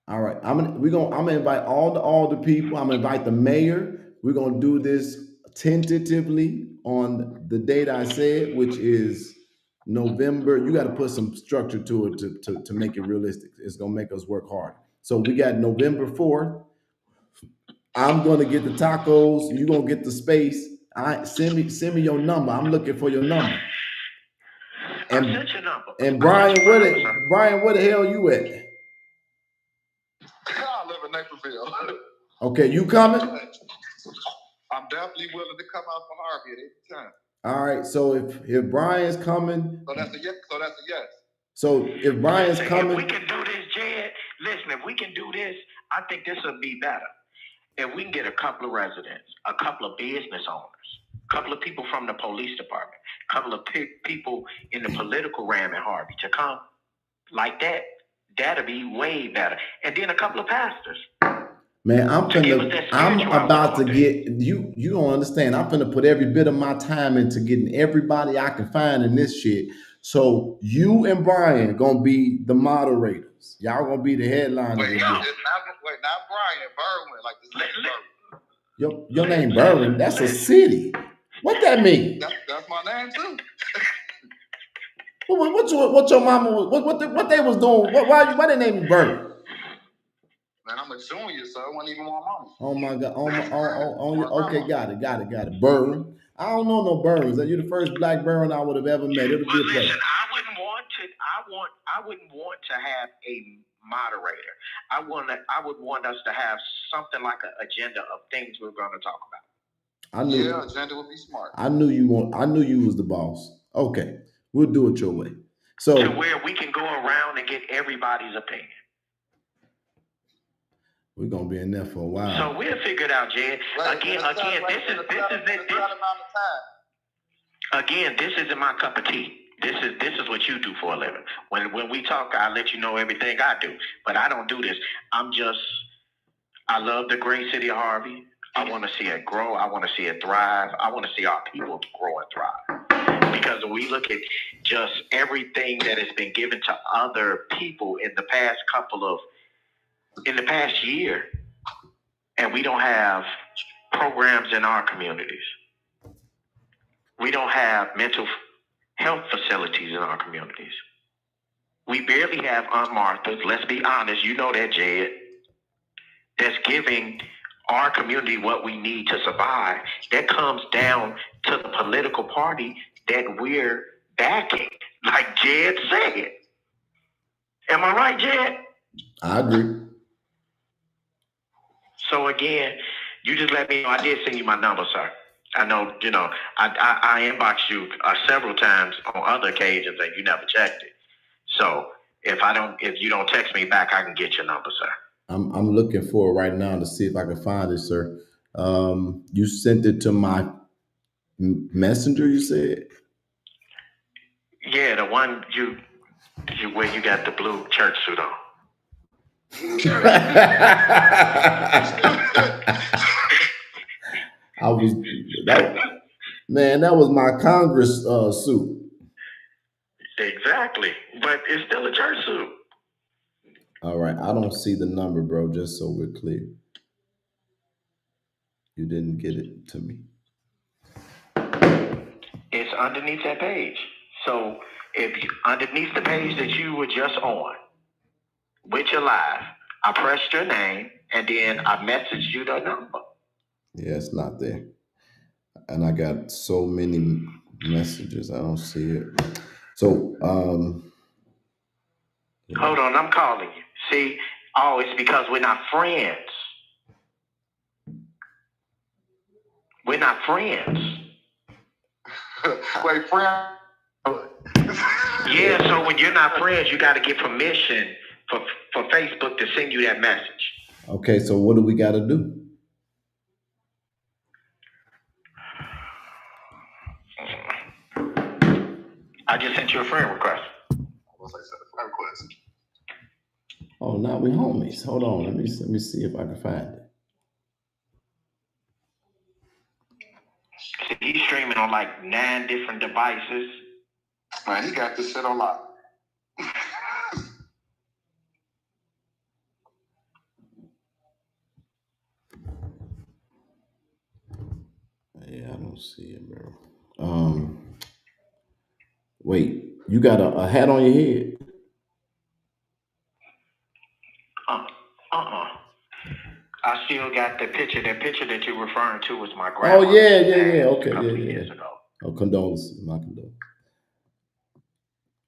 right. I'm gonna invite all the people. I'm gonna invite the mayor. We're gonna do this tentatively on the date I said, which is November. You got to put some structure to it to make it realistic. It's gonna make us work hard. So we got November 4th. I'm gonna get the tacos. You gonna get the space. Send me your number. I'm looking for your number. I sent your number. And Brian, where the hell you at? I live in Naperville. Okay, you coming? I'm definitely willing to come out for Harvey at any time. All right. So if Brian's coming, so that's a yes. So if Brian's coming, if we can do this, Jed. Listen, if we can do this, I think this will be better. If we can get a couple of residents, a couple of business owners, a couple of people from the police department, a couple of people in the political realm in Harvey to come like that, that'll be way better. And then a couple of pastors. Man, I'm about to get you. You don't understand. I'm finna put every bit of my time into getting everybody I can find in this shit. So you and Brian gonna be the moderators. Y'all gonna be the headliners. Wait, not Brian, Berwin, like this name. Your name Berwin? That's a city. What that mean? That's my name too. What your mama was? What they was doing? Why they name you Berwin? Man, I'm a junior, so it wasn't even my mama. Oh my God! Okay, got it. Berwin. I don't know no Berwins. You're the first black Berwin I would have ever met. It'll be a pleasure. Listen, I wouldn't want to have a moderator. I would want us to have something like an agenda of things we're going to talk about. Agenda would be smart. I knew you was the boss. Okay, we'll do it your way. So to where we can go around and get everybody's opinion. We're gonna be in there for a while. So we'll figure it out, Jed. This isn't my cup of tea. This is what you do for a living. When we talk, I let you know everything I do. But I don't do this. I love the great city of Harvey. I want to see it grow. I want to see it thrive. I want to see our people grow and thrive. Because when we look at just everything that has been given to other people in the past year, and we don't have programs in our communities. We don't have mental health facilities in our communities. We barely have Aunt Martha's. Let's be honest. You know that, Jed. That's giving our community what we need to survive. That comes down to the political party that we're backing, like Jed said. Am I right, Jed? I agree. So again, you just let me know. I did send you my number, sir. I know, I inboxed you several times on other occasions and you never checked it. So if you don't text me back, I can get your number, sir. I'm looking for it right now to see if I can find it, sir. You sent it to my messenger, you said? Yeah, the one where you got the blue church suit on. That was my Congress suit. Exactly, but it's still a church suit. All right, I don't see the number, bro, just so we're clear. You didn't get it to me. It's underneath that page. So underneath the page that you were just on, with your live, I pressed your name and then I messaged you the number. Yeah, it's not there. And I got so many messages, I don't see it. So, hold on, I'm calling you. See, it's because we're not friends. We're not friends. Wait, friend? Yeah, so when you're not friends, you got to get permission for Facebook to send you that message. Okay, so what do we got to do? I just sent you a friend request. Oh, now we homies. Hold on, let me see if I can find it. See, he's streaming on like 9 different devices. Man, he got this shit on lock. Yeah, I don't see it, bro. Wait, you got a hat on your head? I still got the picture. That picture that you're referring to was my grandma. Oh, yeah. Okay, a couple of years ago. Oh, condolences. My condolences.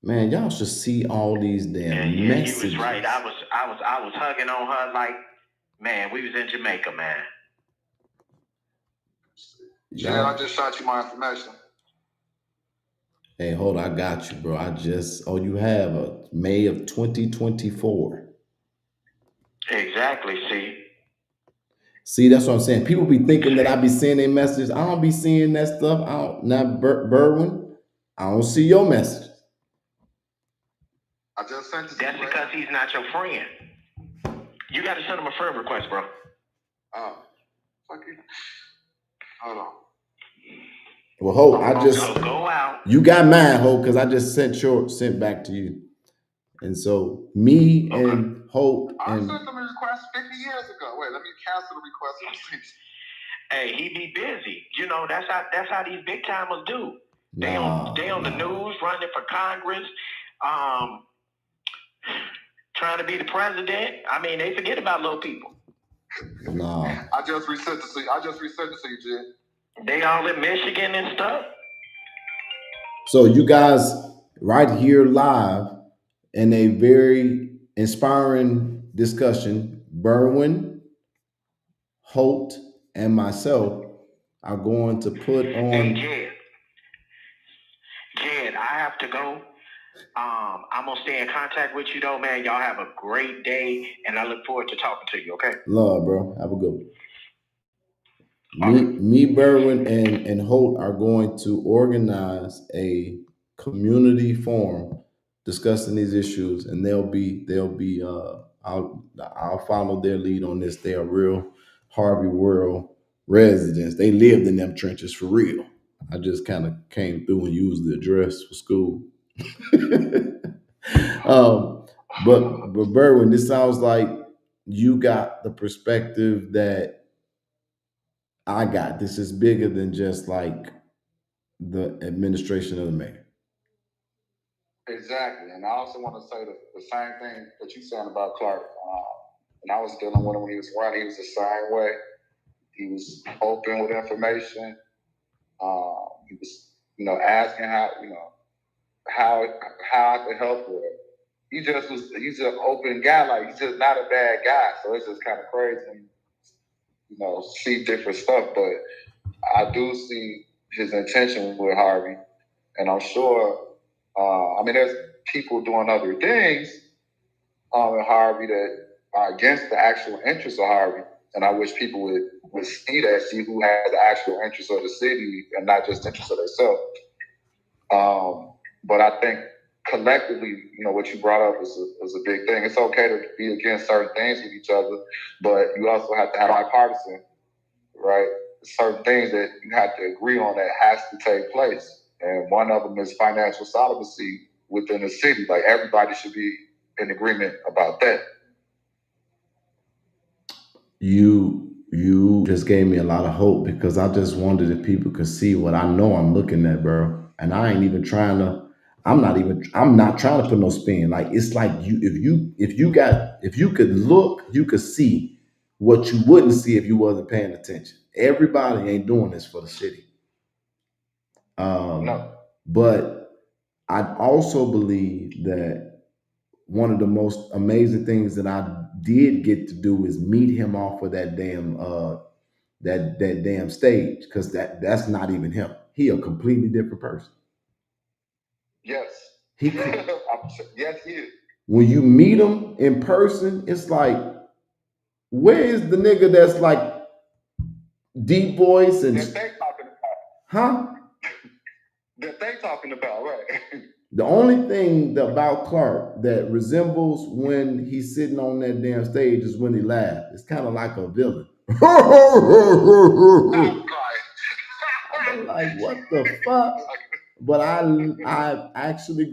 Man, y'all should see all these damn messages. He was right. I was hugging on her like, man, we was in Jamaica, man. Yeah, I just shot you my information. Hey, hold on, I got you, bro. You have a May of 2024. Exactly, See, that's what I'm saying. People be thinking that I be seeing their messages. I don't be seeing that stuff. Berwin, I don't see your messages. I just sent it. That's because he's not your friend. You got to send him a friend request, bro. Oh, fuck it. Hold on. Well, Hope, go out. You got mine, Hope, because I just sent back to you. And so me and Hope I and sent them a request 50 years ago. Wait, let me cancel the request. Hey, he be busy. That's how these big timers do. They on the news, running for Congress, trying to be the president. I mean, they forget about little people. No. I just resent to see, Jim. They all in Michigan and stuff. So you guys right here live in a very inspiring discussion, Berwin, Holt, and myself are going to put on. Hey, Jed, I have to go. I'm gonna stay in contact with you though, man. Y'all have a great day, and I look forward to talking to you. Okay. Love, bro. Have a good one. Me, Berwin, and Holt are going to organize a community forum discussing these issues, and I'll follow their lead on this. They are real Harvey World residents. They lived in them trenches for real. I just kind of came through and used the address for school. But Berwin, this sounds like you got the perspective that I got. This is bigger than just like the administration of the mayor. Exactly, and I also want to say the same thing that you saying about Clark. When I was dealing with him when he was running, he was the same way. He was open with information. He was, asking how I could help with it. He's an open guy. Like, he's just not a bad guy. So it's just kind of crazy, see different stuff. But I do see his intention with Harvey, and I'm sure. There's people doing other things in Harvey that are against the actual interests of Harvey. And I wish people would see who has the actual interests of the city and not just interests of themselves. But I think collectively, what you brought up is a big thing. It's okay to be against certain things with each other, but you also have to have bipartisan, right? Certain things that you have to agree on that has to take place. And one of them is financial solvency within the city. Like, everybody should be in agreement about that. You just gave me a lot of hope, because I just wondered if people could see what I know I'm looking at, bro. And I ain't even trying to. I'm not trying to put no spin. Like, it's like if you could look, you could see what you wouldn't see if you wasn't paying attention. Everybody ain't doing this for the city. No. But I also believe that one of the most amazing things that I did get to do is meet him off of that damn that damn stage, because that's not even him. He a completely different person. Yes. Yes, he is. When you meet him in person, it's like, where is the nigga that's like deep voice and that they talking about? Huh? That they talking about, right? The only thing about Clark that resembles when he's sitting on that damn stage is when he laughs. It's kind of like a villain. I'm like, what the fuck? But I actually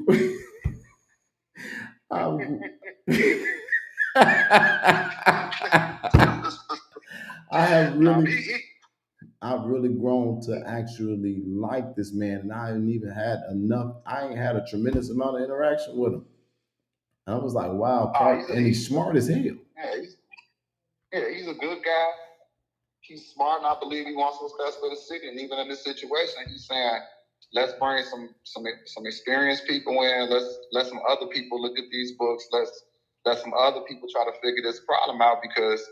I've really grown to actually like this man, and I ain't had a tremendous amount of interaction with him. I was like, wow, Clark, and he's smart as hell. He's a good guy. He's smart, and I believe he wants what's best for the city. And even in this situation, he's saying, let's bring some experienced people in. Let's let some other people look at these books. Let's let some other people try to figure this problem out, because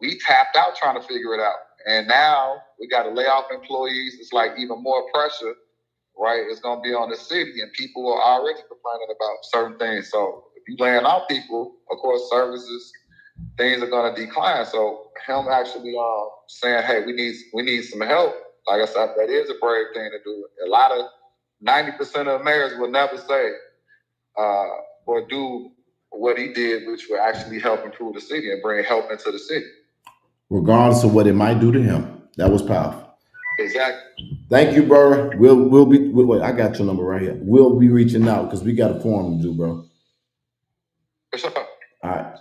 we tapped out trying to figure it out. And now we got to lay off employees. It's like even more pressure, right? It's going to be on the city, and people are already complaining about certain things. So if you laying off people, of course, services, things are going to decline. So him actually saying, hey, we need some help. Like I said, that is a brave thing to do. 90% of mayors will never say or do what he did, which will actually help improve the city and bring help into the city. Regardless of what it might do to him. That was powerful. Exactly. Thank you, bro. Wait, I got your number right here. We'll be reaching out because we got a forum to do, bro. For sure. All right.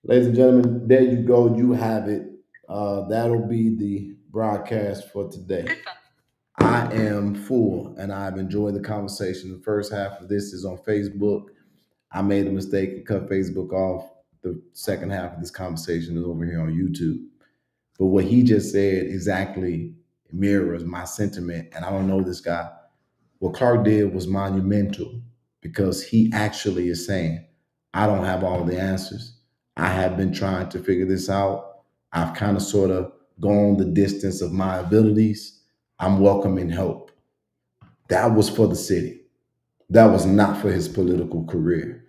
Ladies and gentlemen, there you go. You have it. That'll be the broadcast for today. I am full and I've enjoyed the conversation. The first half of this is on Facebook. I made a mistake and cut Facebook off. The second half of this conversation is over here on YouTube. But what he just said exactly mirrors my sentiment. And I don't know this guy. What Clark did was monumental because he actually is saying, I don't have all the answers. I have been trying to figure this out. I've kind of sort of gone the distance of my abilities. I'm welcoming help. That was for the city. That was not for his political career.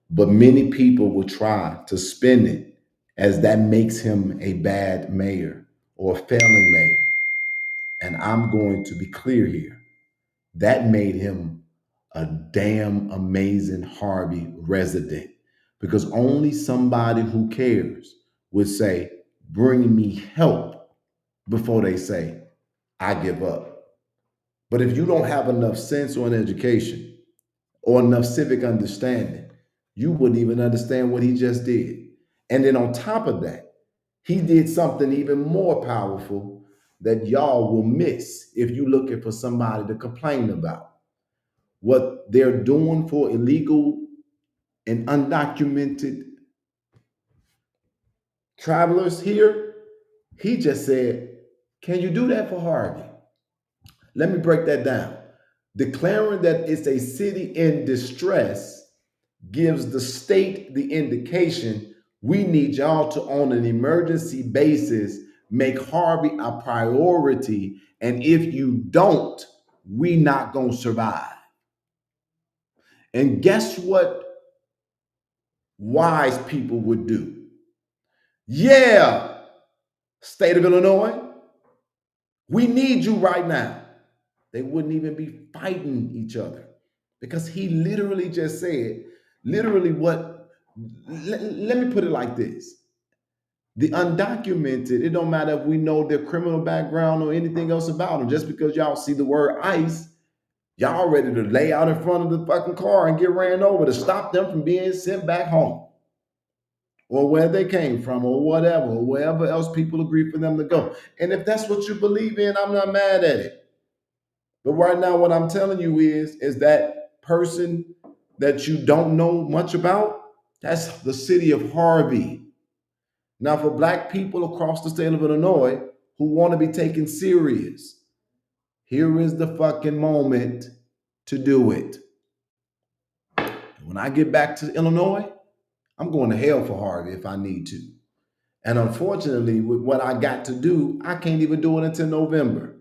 But many people will try to spin it as that makes him a bad mayor or a failing mayor. And I'm going to be clear here. That made him a damn amazing Harvey resident because only somebody who cares would say, bring me help before they say, I give up. But if you don't have enough sense or an education or enough civic understanding, you wouldn't even understand what he just did. And then on top of that, he did something even more powerful that y'all will miss if you're looking for somebody to complain about. What they're doing for illegal and undocumented travelers here, he just said, can you do that for Harvey? Let me break that down. Declaring that it's a city in distress gives the state the indication we need y'all to, on an emergency basis, make Harvey a priority. And if you don't, we not gonna survive. And guess what wise people would do? Yeah, state of Illinois, we need you right now. They wouldn't even be fighting each other because he literally just said, literally what, let me put it like this. The undocumented, it don't matter if we know their criminal background or anything else about them. Just because y'all see the word ICE, y'all ready to lay out in front of the fucking car and get ran over to stop them from being sent back home or where they came from or whatever, or wherever else people agree for them to go. And if that's what you believe in, I'm not mad at it. But right now, what I'm telling you is that person that you don't know much about, that's the city of Harvey. Now, for Black people across the state of Illinois who want to be taken serious, here is the fucking moment to do it. When I get back to Illinois, I'm going to hell for Harvey if I need to. And unfortunately, with what I got to do, I can't even do it until November.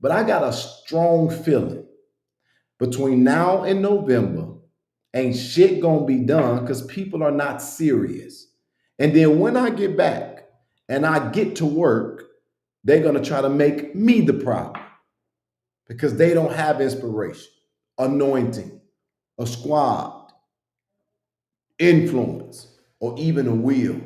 But I got a strong feeling between now and November, ain't shit gonna be done because people are not serious. And then when I get back and I get to work, they're gonna try to make me the problem because they don't have inspiration, anointing, a squad, influence, or even a will.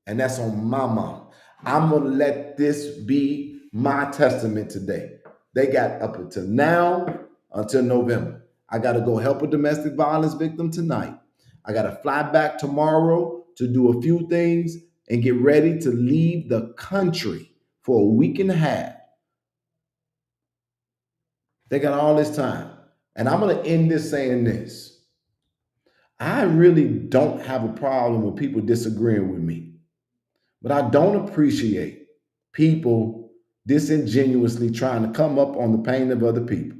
And that's on my mom. I'm gonna let this be my testament today. They got up until now, until November. I gotta go help a domestic violence victim tonight. I gotta fly back tomorrow to do a few things and get ready to leave the country for a week and a half. They got all this time. And I'm gonna end this saying this. I really don't have a problem with people disagreeing with me. But I don't appreciate people disingenuously trying to come up on the pain of other people.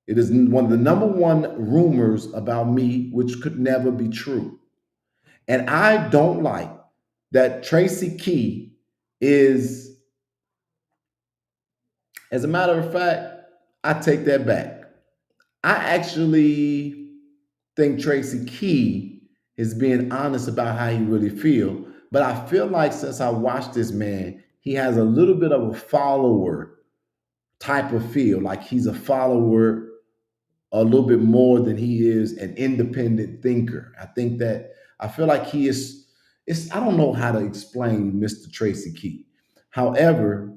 It is one of the number one rumors about me, which could never be true. And I don't like that Tracy Key is, as a matter of fact, I take that back. I actually think Tracy Key is being honest about how he really feel. But I feel like since I watched this man, he has a little bit of a follower type of feel, like he's a follower a little bit more than he is an independent thinker. I think that I feel like he is, I don't know how to explain Mr. Tracy Key. However,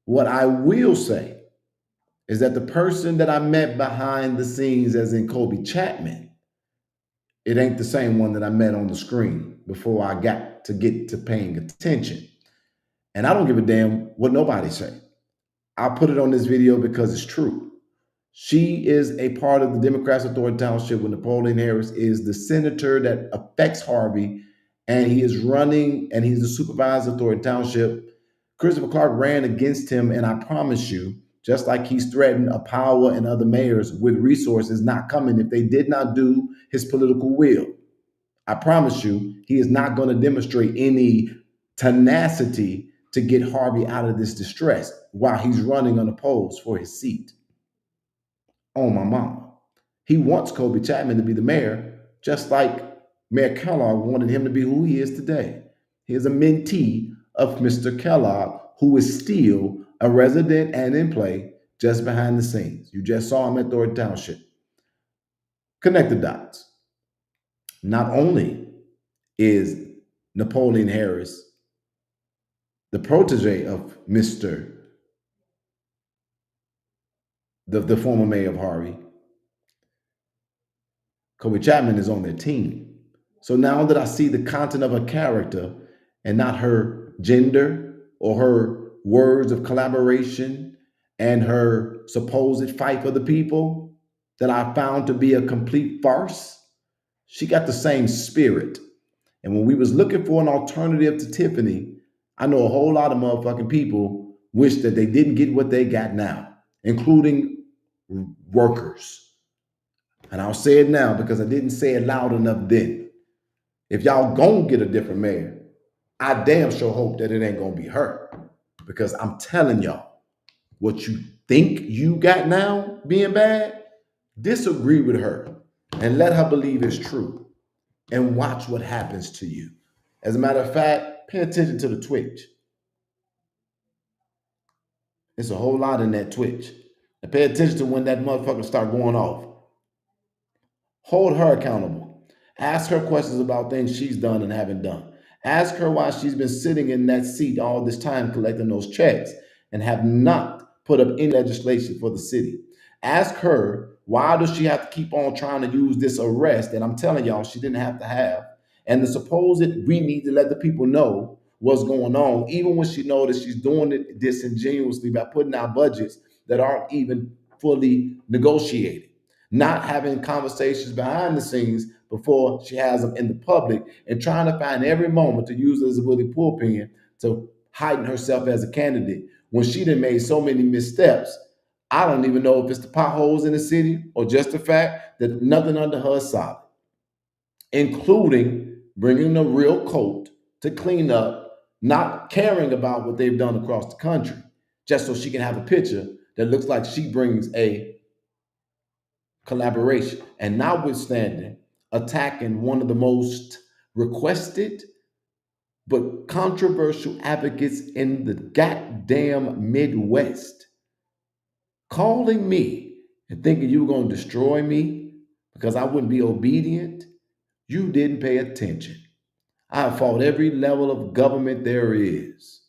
what I will say is that the person that I met behind the scenes, as in Kobe Chapman, it ain't the same one that I met on the screen before I got to get to paying attention. And I don't give a damn what nobody say. I put it on this video because it's true. She is a part of the Democrats' Authority Township when Napoleon Harris is the senator that affects Harvey, and he is running, and he's the supervisor of Authority Township. Christopher Clark ran against him, and I promise you, just like he's threatened Power and other mayors with resources not coming if they did not do his political will. I promise you, he is not going to demonstrate any tenacity to get Harvey out of this distress while he's running unopposed for his seat. On my mama. He wants Kobe Chapman to be the mayor, just like Mayor Kellogg wanted him to be who he is today. He is a mentee of Mr. Kellogg, who is still a resident and in play just behind the scenes. You just saw him at Thornton Township. Connect the dots. Not only is Napoleon Harris the protege of Mr. the former mayor of Harvey, Kobe Chapman is on their team. So now that I see the content of her character and not her gender or her words of collaboration and her supposed fight for the people that I found to be a complete farce, she got the same spirit. And when we was looking for an alternative to Tiffany, I know a whole lot of motherfucking people wish that they didn't get what they got now, including workers. And I'll say it now because I didn't say it loud enough then. If y'all gonna get a different mayor, I damn sure hope that it ain't gonna be her. Because I'm telling y'all, what you think you got now being bad, disagree with her and let her believe it's true. And watch what happens to you. As a matter of fact, pay attention to the Twitch. It's a whole lot in that Twitch. And pay attention to when that motherfucker start going off. Hold her accountable. Ask her questions about things she's done and haven't done. Ask her why she's been sitting in that seat all this time collecting those checks and have not put up any legislation for the city. Ask her why does she have to keep on trying to use this arrest that I'm telling y'all she didn't have to have, and the supposed we need to let the people know what's going on, even when she knows that she's doing it disingenuously by putting out budgets that aren't even fully negotiated. Not having conversations behind the scenes before she has them in the public, and trying to find every moment to use it as a bully pulpin to heighten herself as a candidate when she done made so many missteps. I don't even know if it's the potholes in the city or just the fact that nothing under her is solid, including bringing the real coat to clean up, not caring about what they've done across the country, just so she can have a picture that looks like she brings a collaboration, and notwithstanding attacking one of the most requested but controversial advocates in the goddamn Midwest, calling me and thinking you were going to destroy me because I wouldn't be obedient. You didn't pay attention. I've fought every level of government there is,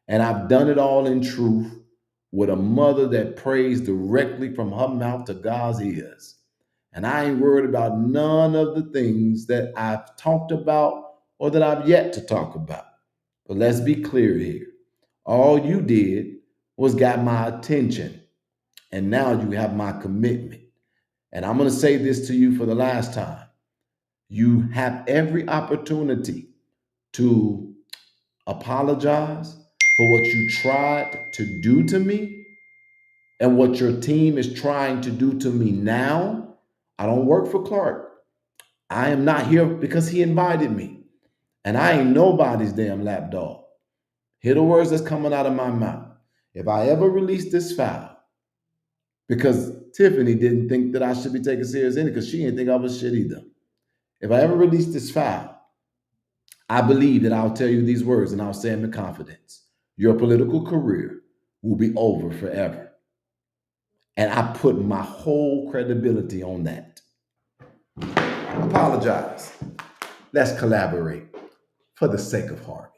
and I've done it all in truth with a mother that prays directly from her mouth to God's ears. And I ain't worried about none of the things that I've talked about or that I've yet to talk about. But let's be clear here. All you did was got my attention. And now you have my commitment. And I'm going to say this to you for the last time. You have every opportunity to apologize for what you tried to do to me and what your team is trying to do to me now. I don't work for Clark. I am not here because he invited me. And I ain't nobody's damn lapdog. Hear the words that's coming out of my mouth. If I ever release this file, because Tiffany didn't think that I should be taken serious in it because she didn't think I was shit either. If I ever release this file, I believe that I'll tell you these words and I'll say them in confidence. Your political career will be over forever. And I put my whole credibility on that. Apologize. Let's collaborate for the sake of Harvey.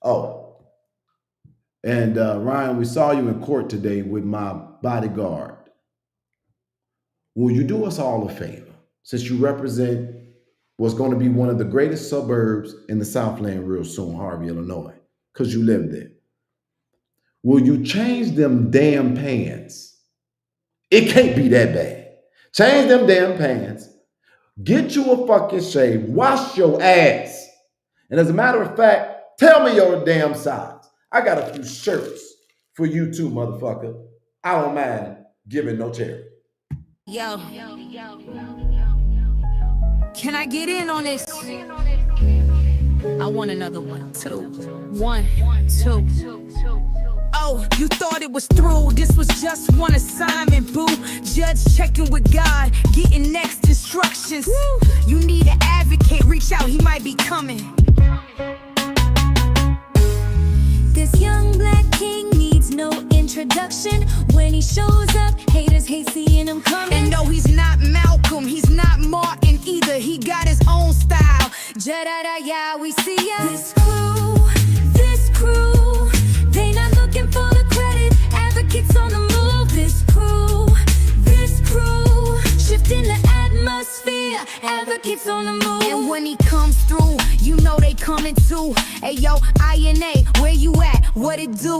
Oh, and Ryan, we saw you in court today with my bodyguard. Will you do us all a favor? since you represent what's going to be one of the greatest suburbs in the Southland real soon, Harvey, Illinois, because you live there. Will you change them damn pants? It can't be that bad. Change them damn pants. Get you a fucking shave. Wash your ass. And as a matter of fact, tell me your damn size. I got a few shirts for you too, motherfucker. I don't mind giving no charity. Yo. Can I get in on this? I want another one, two. 1, 2. Oh, you thought it was through. This was just one assignment, boo. Judge checking with God, getting next instructions. You need an advocate, reach out, he might be coming. This young black king needs no introduction. When he shows up, haters hate seeing him coming. And no, he's not Malcolm, he's not Martin either. He got his own style. Ja-da-da-ya, we see ya. This crew, they not looking for the credit. Advocates on the move. This crew, shifting the atmosphere. Advocates on the move. And when he comes through, you know they coming too. Hey yo, INA, where you at? What it do?